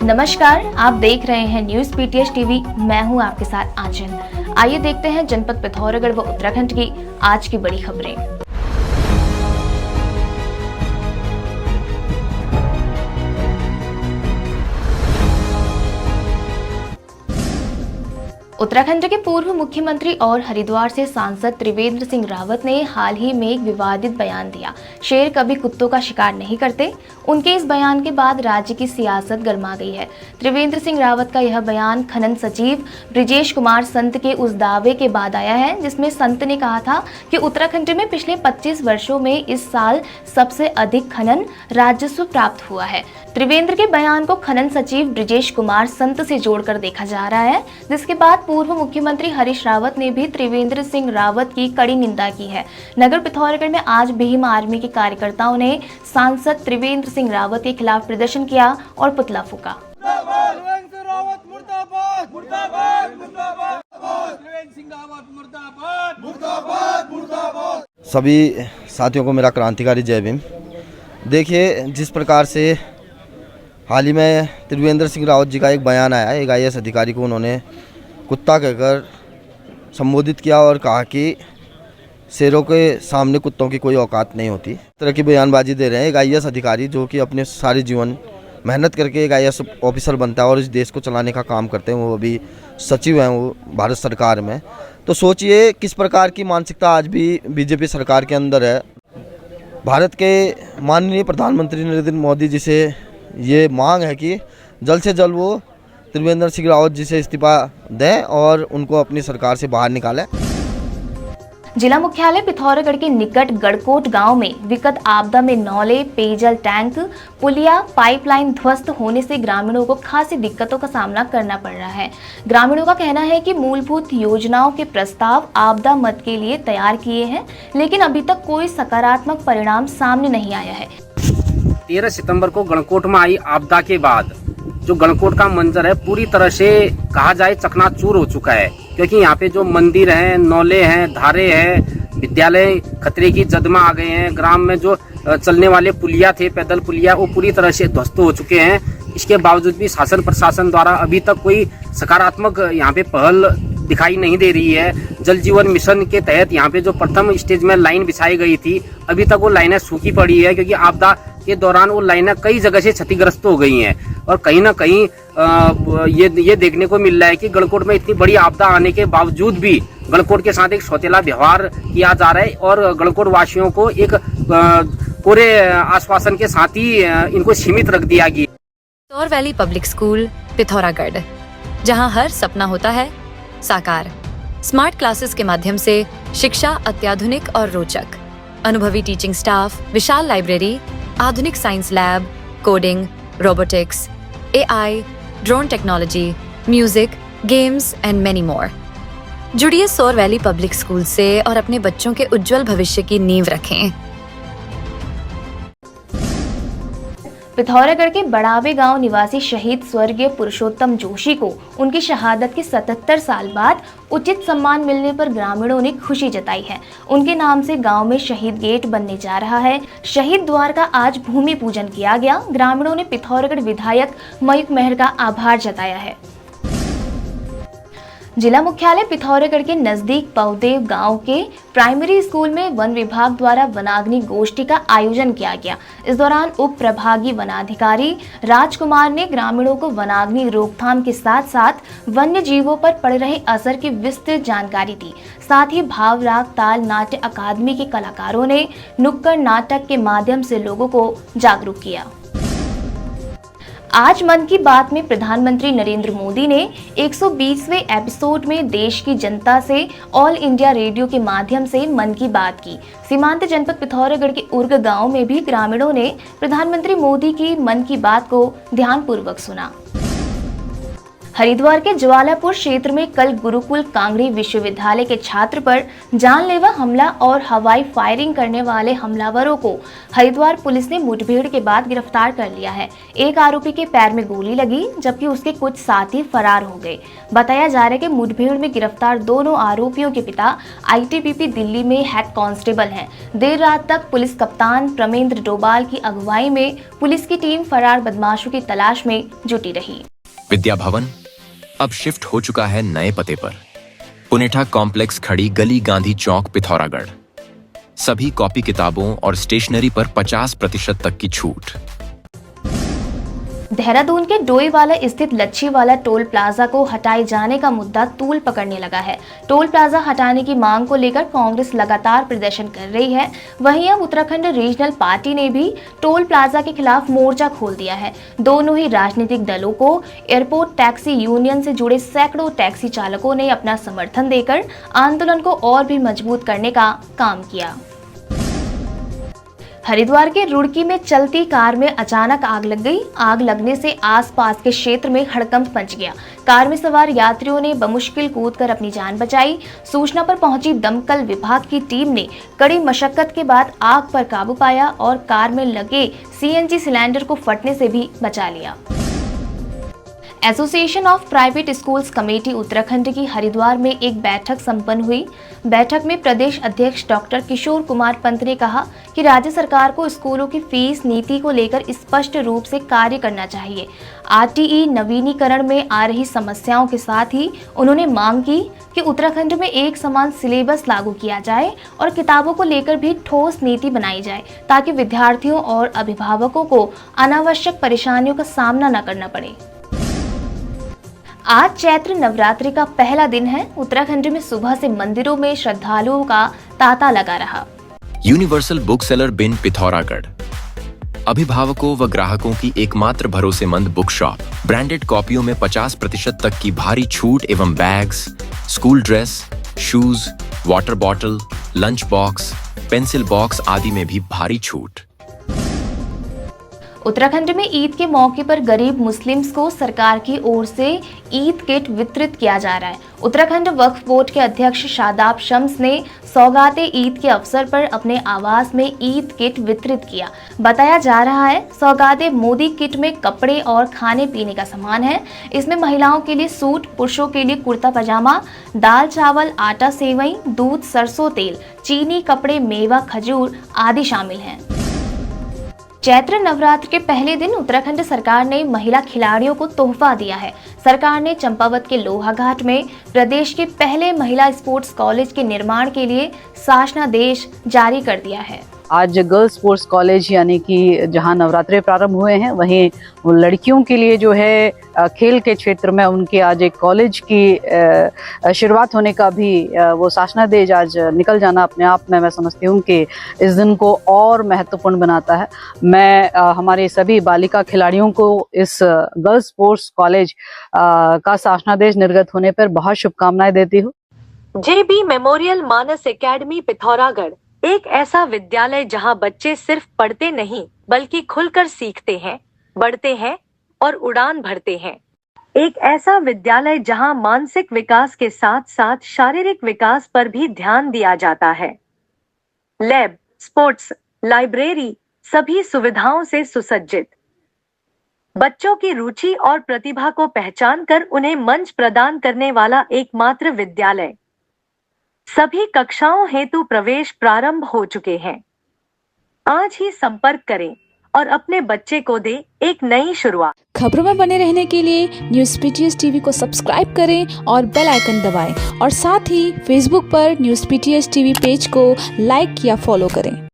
नमस्कार, आप देख रहे हैं न्यूज पीटीएच टीवी। मैं हूं आपके साथ आंचल। आइए देखते हैं जनपद पिथौरागढ़ व उत्तराखंड की आज की बड़ी खबरें। उत्तराखंड के पूर्व मुख्यमंत्री और हरिद्वार से सांसद त्रिवेंद्र सिंह रावत ने हाल ही में एक विवादित बयान दिया। शेर कभी कुत्तों का शिकार नहीं करते। उनके इस बयान के बाद राज्य की सियासत गर्मा गई है। त्रिवेंद्र सिंह रावत का यह बयान खनन सचिव ब्रिजेश कुमार संत के उस दावे के बाद आया है जिसमें संत ने कहा था कि उत्तराखंड में पिछले 25 वर्षों में इस साल सबसे अधिक खनन राजस्व प्राप्त हुआ है। त्रिवेंद्र के बयान को खनन सचिव ब्रिजेश कुमार संत से जोड़कर देखा जा रहा है, जिसके बाद पूर्व मुख्यमंत्री हरीश रावत ने भी त्रिवेंद्र सिंह रावत की कड़ी निंदा की है। नगर पिथौरागढ़ में आज भीम आर्मी के कार्यकर्ताओं ने सांसद त्रिवेंद्र सिंह रावत के खिलाफ प्रदर्शन किया और पुतला फूका। सभी साथियों को मेरा क्रांतिकारी जय भीम। देखिए, जिस प्रकार से हाल ही में त्रिवेंद्र सिंह रावत जी का एक बयान आया है, एक IAS अधिकारी को उन्होंने कुत्ता कहकर संबोधित किया और कहा कि शेरों के सामने कुत्तों की कोई औकात नहीं होती। इस तरह की बयानबाजी दे रहे हैं एक IAS अधिकारी जो कि अपने सारे जीवन मेहनत करके एक IAS ऑफिसर बनता है और इस देश को चलाने का काम करते हैं। वो अभी सचिव हैं वो भारत सरकार में। तो सोचिए किस प्रकार की मानसिकता आज भी BJP सरकार के अंदर है। भारत के माननीय प्रधानमंत्री नरेंद्र मोदी जी से ये मांग है कि जल्द से जल्द वो त्रिवेंद्र सिंह रावत जी से इस्तीफा दें और उनको अपनी सरकार से बाहर निकालें। जिला मुख्यालय पिथौरागढ़ के निकट गड़कोट गांव में विकट आपदा में नौले, पेयजल टैंक, पुलिया, पाइपलाइन ध्वस्त होने से ग्रामीणों को खासी दिक्कतों का सामना करना पड़ रहा है। ग्रामीणों का कहना है कि मूलभूत योजनाओं के प्रस्ताव आपदा मद के लिए तैयार किए हैं, लेकिन अभी तक कोई सकारात्मक परिणाम सामने नहीं आया है। 13 सितंबर को गणकोट में आई आपदा के बाद जो गणकोट का मंजर है पूरी तरह से कहा जाए चकनाचूर हो चुका है, क्योंकि यहाँ पे जो मंदिर हैं, नौले हैं, धारे हैं, विद्यालय खतरे की जद में आ गए हैं। ग्राम में जो चलने वाले पुलिया थे, पैदल पुलिया, वो पूरी तरह से ध्वस्त हो चुके हैं। इसके बावजूद भी शासन प्रशासन द्वारा अभी तक कोई सकारात्मक यहाँ पे पहल दिखाई नहीं दे रही है। जल जीवन मिशन के तहत यहाँ पे जो प्रथम स्टेज में लाइन बिछाई गई थी, अभी तक वो लाइनें सूखी पड़ी है, क्योंकि आपदा के दौरान वो लाइनें कई जगह से क्षतिग्रस्त हो गई हैं। और कहीं ना कहीं ये देखने को मिल रहा है कि गणकोट में इतनी बड़ी आपदा आने के बावजूद भी गणकोट के साथ एक सौतेला व्यवहार किया जा रहा है और गणकोट वासियों को एक कोरे आश्वासन के साथ ही इनको सीमित रख दिया गया। सौर वैली पब्लिक स्कूल पिथौरागढ़, जहां हर सपना होता है साकार। स्मार्ट क्लासेस के माध्यम से शिक्षा अत्याधुनिक और रोचक, अनुभवी टीचिंग स्टाफ, विशाल लाइब्रेरी, आधुनिक science lab, coding, robotics, AI, drone technology, music, games and many more. जुड़िए सौर वैली पब्लिक स्कूल से और अपने बच्चों के उज्जवल भविष्य की नींव रखें। पिथौरागढ़ के बड़ावे गांव निवासी शहीद स्वर्गीय पुरुषोत्तम जोशी को उनकी शहादत के 77 साल बाद उचित सम्मान मिलने पर ग्रामीणों ने खुशी जताई है। उनके नाम से गांव में शहीद गेट बनने जा रहा है। शहीद द्वार का आज भूमि पूजन किया गया। ग्रामीणों ने पिथौरागढ़ विधायक मयूख मेहर का आभार जताया है। जिला मुख्यालय पिथौरागढ़ के नजदीक पवदेव गांव के प्राइमरी स्कूल में वन विभाग द्वारा वनाग्नि गोष्ठी का आयोजन किया गया। इस दौरान उप प्रभागी वनाधिकारी राजकुमार ने ग्रामीणों को वनाग्नि रोकथाम के साथ साथ वन्य जीवों पर पड़ रहे असर की विस्तृत जानकारी दी। साथ ही भाव राग ताल नाट्य अकादमी के कलाकारों ने नुक्कड़ नाटक के माध्यम से लोगों को जागरूक किया। आज मन की बात में प्रधानमंत्री नरेंद्र मोदी ने 120वें एपिसोड में देश की जनता से ऑल इंडिया रेडियो के माध्यम से मन की बात की। सीमांत जनपद पिथौरागढ़ के उर्ग गांव में भी ग्रामीणों ने प्रधानमंत्री मोदी की मन की बात को ध्यानपूर्वक सुना। हरिद्वार के ज्वालापुर क्षेत्र में कल गुरुकुल कांगड़ी विश्वविद्यालय के छात्र पर जानलेवा हमला और हवाई फायरिंग करने वाले हमलावरों को हरिद्वार पुलिस ने मुठभेड़ के बाद गिरफ्तार कर लिया है। एक आरोपी के पैर में गोली लगी जबकि उसके कुछ साथी फरार हो गए। बताया जा रहा है कि मुठभेड़ में गिरफ्तार दोनों आरोपियों के पिता ITBP दिल्ली में हेड कांस्टेबल हैं। देर रात तक पुलिस कप्तान प्रमेंद्र डोभाल की अगुवाई में पुलिस की टीम फरार बदमाशों की तलाश में जुटी रही। विद्या भवन अब शिफ्ट हो चुका है नए पते पर। पुनेठा कॉम्प्लेक्स खड़ी गली गांधी चौक पिथौरागढ़। सभी कॉपी किताबों और स्टेशनरी पर 50% तक की छूट। देहरादून के डोईवाला स्थित लच्छीवाला टोल प्लाजा को हटाए जाने का मुद्दा तूल पकड़ने लगा है। टोल प्लाजा हटाने की मांग को लेकर कांग्रेस लगातार प्रदर्शन कर रही है। वहीं अब उत्तराखंड रीजनल पार्टी ने भी टोल प्लाजा के खिलाफ मोर्चा खोल दिया है। दोनों ही राजनीतिक दलों को एयरपोर्ट टैक्सी यूनियन से जुड़े सैकड़ों टैक्सी चालकों ने अपना समर्थन देकर आंदोलन को और भी मजबूत करने का काम किया। हरिद्वार के रुड़की में चलती कार में अचानक आग लग गई। आग लगने से आसपास के क्षेत्र में हड़कंप मच गया। कार में सवार यात्रियों ने बमुश्किल कूदकर अपनी जान बचाई। सूचना पर पहुंची दमकल विभाग की टीम ने कड़ी मशक्कत के बाद आग पर काबू पाया और कार में लगे CNG सिलेंडर को फटने से भी बचा लिया। Association of private schools committee Uttarakhand की हरिद्वार में एक बैठक संपन्न हुई। बैठक में प्रदेश अध्यक्ष डॉक्टर किशोर कुमार पंत ने कहा कि राज्य सरकार को स्कूलों की फीस नीति को लेकर स्पष्ट रूप से कार्य करना चाहिए। RTE नवीनीकरण में आ रही समस्याओं के साथ ही उन्होंने मांग की कि उत्तराखंड में एक समान सिलेबस लागू किया जाए और किताबों को लेकर भी ठोस नीति बनाई जाए ताकि विद्यार्थियों और अभिभावकों को अनावश्यक परेशानियों का सामना न करना पड़े। आज चैत्र नवरात्रि का पहला दिन है। उत्तराखंड में सुबह से मंदिरों में श्रद्धालुओं का तांता लगा रहा। यूनिवर्सल बुक सेलर बिन पिथौरागढ़ अभिभावकों व ग्राहकों की एकमात्र भरोसेमंद बुक शॉप। ब्रांडेड कॉपियों में 50% तक की भारी छूट एवं bags, school dress, shoes, water bottle, lunch box, pencil box आदि में भी भारी छूट। उत्तराखंड में ईद के मौके पर गरीब मुस्लिम्स को सरकार की ओर से ईद किट वितरित किया जा रहा है। उत्तराखंड वक्फ बोर्ड के अध्यक्ष शादाब शम्स ने सौगाते ईद के अवसर पर अपने आवास में ईद किट वितरित किया। बताया जा रहा है सौगाते मोदी किट में कपड़े और खाने पीने का सामान है। इसमें महिलाओं के लिए सूट, पुरुषों के लिए कुर्ता पजामा, दाल चावल, आटा सेवई, दूध, सरसों तेल, चीनी, कपड़े, मेवा, खजूर आदि शामिल हैं। चैत्र नवरात्र के पहले दिन उत्तराखंड सरकार ने महिला खिलाड़ियों को तोहफा दिया है। सरकार ने चंपावत के लोहाघाट में प्रदेश के पहले महिला स्पोर्ट्स कॉलेज के निर्माण के लिए शासनादेश जारी कर दिया है। आज गर्ल्स स्पोर्ट्स कॉलेज यानी कि जहां नवरात्रे प्रारंभ हुए हैं वहीं लड़कियों के लिए जो है खेल के क्षेत्र में उनके आज एक कॉलेज की शुरुआत होने का भी वो शासनादेश आज निकल जाना अपने आप में मैं समझती हूँ कि इस दिन को और महत्वपूर्ण बनाता है। मैं हमारे सभी बालिका खिलाड़ियों को इस गर्ल्स स्पोर्ट्स कॉलेज का शासनादेश निर्गत होने पर बहुत शुभकामनाएं देती हूँ। JB मेमोरियल मानस एकेडमी पिथौरागढ़ एक ऐसा विद्यालय जहां बच्चे सिर्फ पढ़ते नहीं बल्कि खुलकर सीखते हैं, बढ़ते हैं और उड़ान भरते हैं। एक ऐसा विद्यालय जहां मानसिक विकास के साथ साथ शारीरिक विकास पर भी ध्यान दिया जाता है। लैब, स्पोर्ट्स, लाइब्रेरी सभी सुविधाओं से सुसज्जित। बच्चों की रुचि और प्रतिभा को पहचान कर उन्हें मंच प्रदान करने वाला एकमात्र विद्यालय। सभी कक्षाओं हेतु प्रवेश प्रारंभ हो चुके हैं। आज ही संपर्क करें और अपने बच्चे को दे एक नई शुरुआत। खबरों में बने रहने के लिए न्यूज़ PTS TV को सब्सक्राइब करें और बेल आइकन दबाएं और साथ ही फेसबुक पर न्यूज़ PTS TV पेज को लाइक या फॉलो करें।